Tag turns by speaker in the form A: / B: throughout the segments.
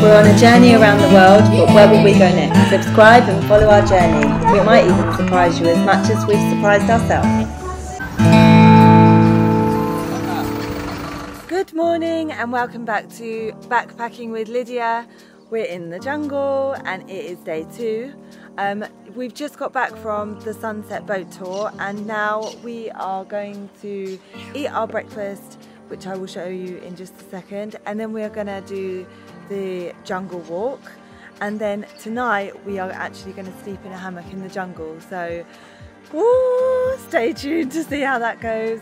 A: We're on a journey around the world, but where will we go next? Subscribe and follow our journey. We might even surprise you as much as we've surprised ourselves. Good morning and welcome back to Backpacking with Lydia. We're in the jungle and it is day 2. We've just got back from the sunset boat tour and now we are going to eat our breakfast, which I will show you in just a second, and then we are going to do the jungle walk, and then tonight we are actually going to sleep in a hammock in the jungle, so stay tuned to see how that goes.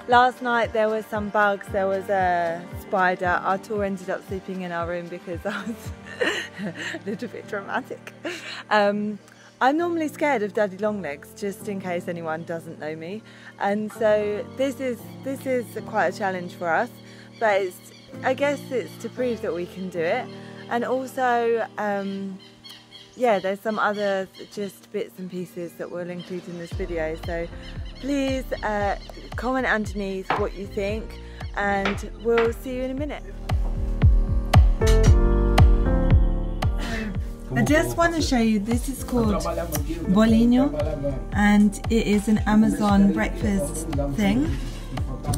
A: Last night there were some bugs, there was a spider. Our tour ended up sleeping in our room because I was a little bit dramatic. I'm normally scared of daddy long legs, just in case anyone doesn't know me, and so this is quite a challenge for us, but I guess it's to prove that we can do it. And also yeah, there's some other just bits and pieces that we'll include in this video, so please comment underneath what you think and we'll see you in a minute. I just want to show you, this is called bolinho and it is an Amazon breakfast thing,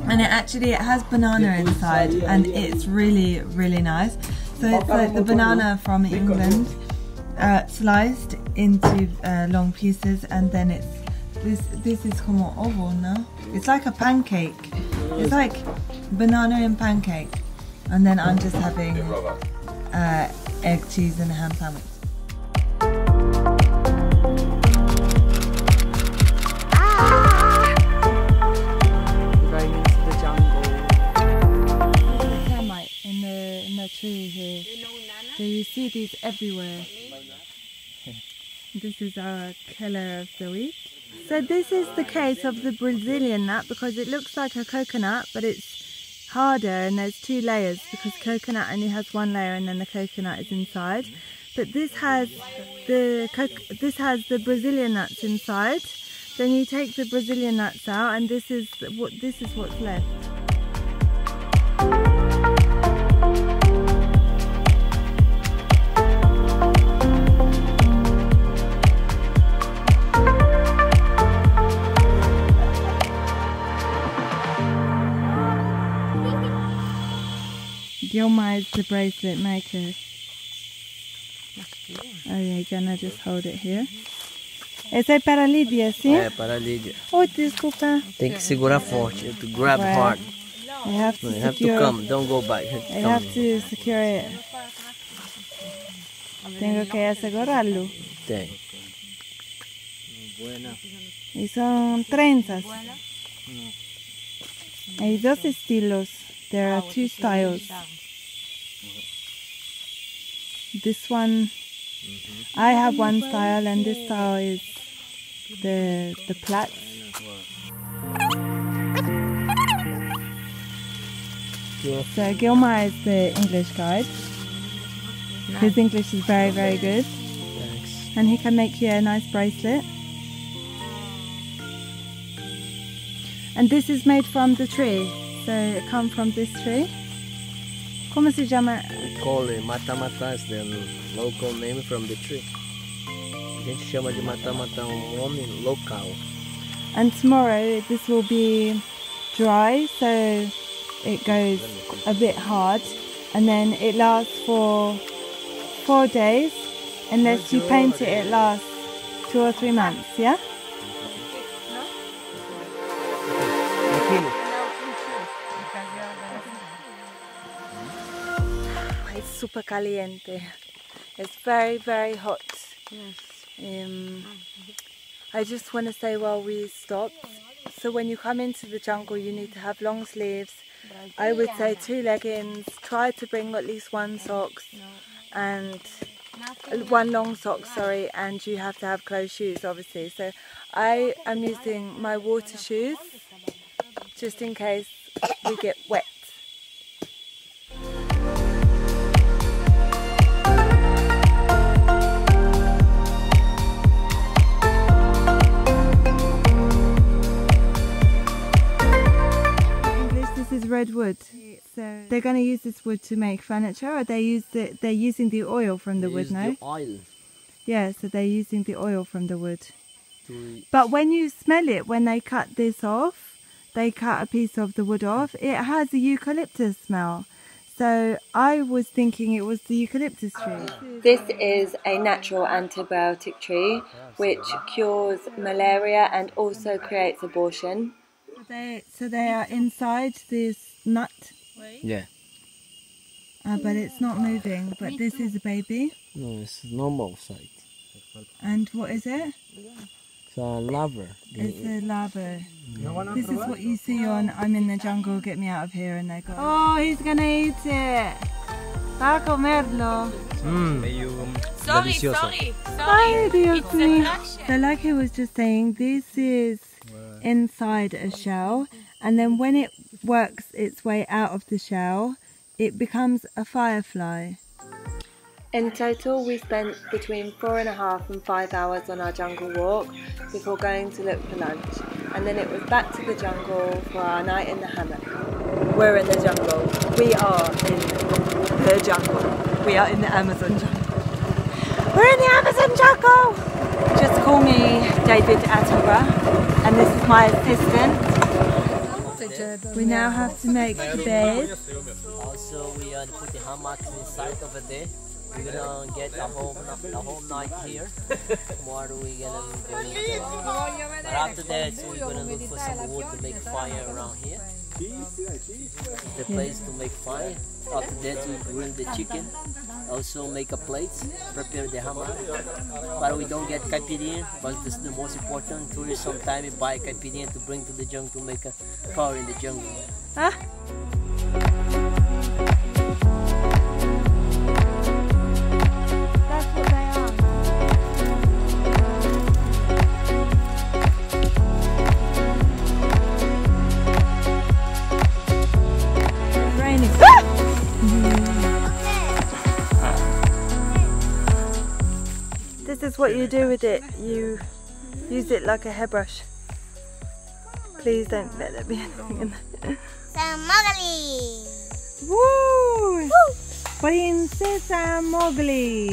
A: and it has banana inside and it's really nice. So it's like the banana from England sliced into long pieces, and then it's this is como ovo, no? It's like a pancake. It's like banana and pancake, and then I'm just having egg, cheese and a ham sandwich. Tree here. So you see these everywhere. This is our killer of the week. So this is the case of the Brazilian nut, because it looks like a coconut but it's harder and there's 2 layers, because coconut only has 1 layer and then the coconut is inside. But this has the Brazilian nuts inside. Then you take the Brazilian nuts out and this is what's left. Gilmar is the bracelet maker. Oh yeah, you're gonna just hold it here. Esse é para Lydia, sim?
B: É para Lydia.
A: Oh, desculpa.
B: Tem que segurar forte. You have to grab hard.
A: You have
B: to come. Don't go back.
A: I have to secure it. Tengo que asegurarlo.
B: Tem.
A: Y son trenzas. Hay 2 estilos. There are 2 styles. This one, I have one style, and this style is the plaits. So Gilmar is the English guide. His English is very good.
B: Thanks.
A: And he can make you a nice bracelet. And this is made from the tree. So it comes from this tree. Como se llama?
B: We call it mata-mata, is the local name from the tree. A gente chama de mata-mata nome local.
A: And tomorrow this will be dry, so it goes a bit hard, and then it lasts for 4 days. Unless you paint it, it lasts 2 or 3 months, yeah? It's super caliente. It's very hot I just want to say while we stopped, so when you come into the jungle you need to have long sleeves. I would say 2 leggings, try to bring at least 1 socks and 1 long sock, sorry, and you have to have closed shoes obviously. So I am using my water shoes just in case we get wet. This is red wood, so they're going to use this wood to make furniture, or they're using the oil from the wood, no?
B: The oil.
A: Yeah, so they're using the oil from the wood. But when you smell it, when they cut this off, they cut a piece of the wood off, it has a eucalyptus smell. So I was thinking it was the eucalyptus tree. This is a natural antibiotic tree which cures malaria and also creates abortion. So they are inside this nut?
B: Yeah.
A: But it's not moving, but this is a baby?
B: No, it's normal side.
A: And what is it?
B: It's a larva.
A: It's a larva. This is what you see on I'm in the jungle, get me out of here, and they go, oh, he's gonna eat it! Va a comerlo!
C: Sorry.
A: Ay, Dios mío. So like he was just saying, this is inside a shell, and then when it works its way out of the shell, it becomes a firefly. In total, we spent between 4.5 and 5 hours on our jungle walk before going to look for lunch, and then it was back to the jungle for our night in the hammock. We're in the jungle. We are in the jungle. We are in the Amazon jungle. We're in the Amazon jungle! Just call me David Attenborough, and this is my assistant. We now have to make the bed.
B: Also, we put the hammocks inside over there. We're gonna get the whole night here. Tomorrow we're gonna be going. But after that, we're gonna look for some wood to make fire around here. The place to make fire. After that, we grill the chicken. Also make a plate, prepare the hammock. But we don't get caipirinha, but this is the most important. Tourists sometimes buy caipirinha to bring to the jungle to make a fire in the jungle.
A: Huh? That's what they are. It's raining. This is what you do with it. You use it like a hairbrush. Please don't let there be anything in there.
C: Mowgli.
A: Woo! Princesa Mowgli.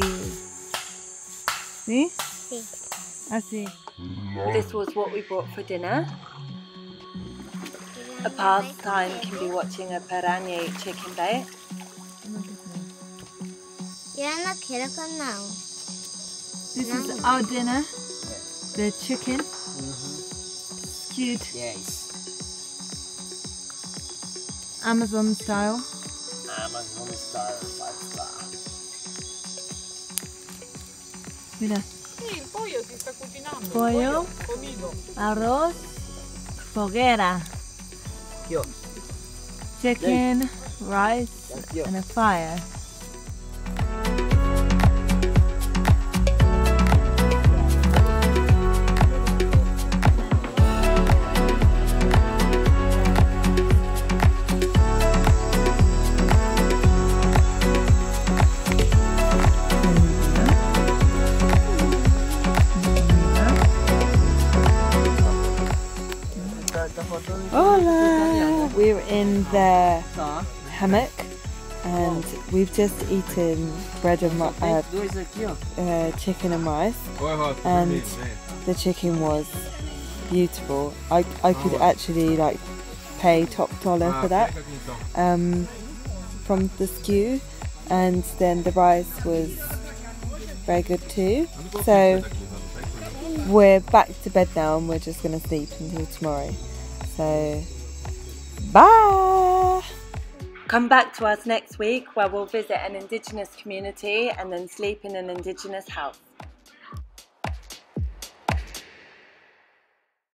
A: See?
C: Sí.
A: I see. This was what we brought for dinner. A pastime can be watching a piranha eat chicken bait.
C: Yo no quiero con now.
A: This is our dinner. The chicken. Stewed.
B: Yes.
A: Amazon style.
B: Amazon style 5-star.
A: Mira.
D: Sì, il pollo si sta cucinando.
A: Pollo,
D: Comido.
A: arroz, foguera.
B: Yo.
A: Chicken, rice,
B: Yo.
A: and a fire. Hola! We're in the hammock and we've just eaten bread and chicken and rice, and the chicken was beautiful. I could actually like pay top dollar for that from the stew, and then the rice was very good too. So we're back to bed now and we're just going to sleep until tomorrow. So, bye! Come back to us next week where we'll visit an indigenous community and then sleep in an indigenous house.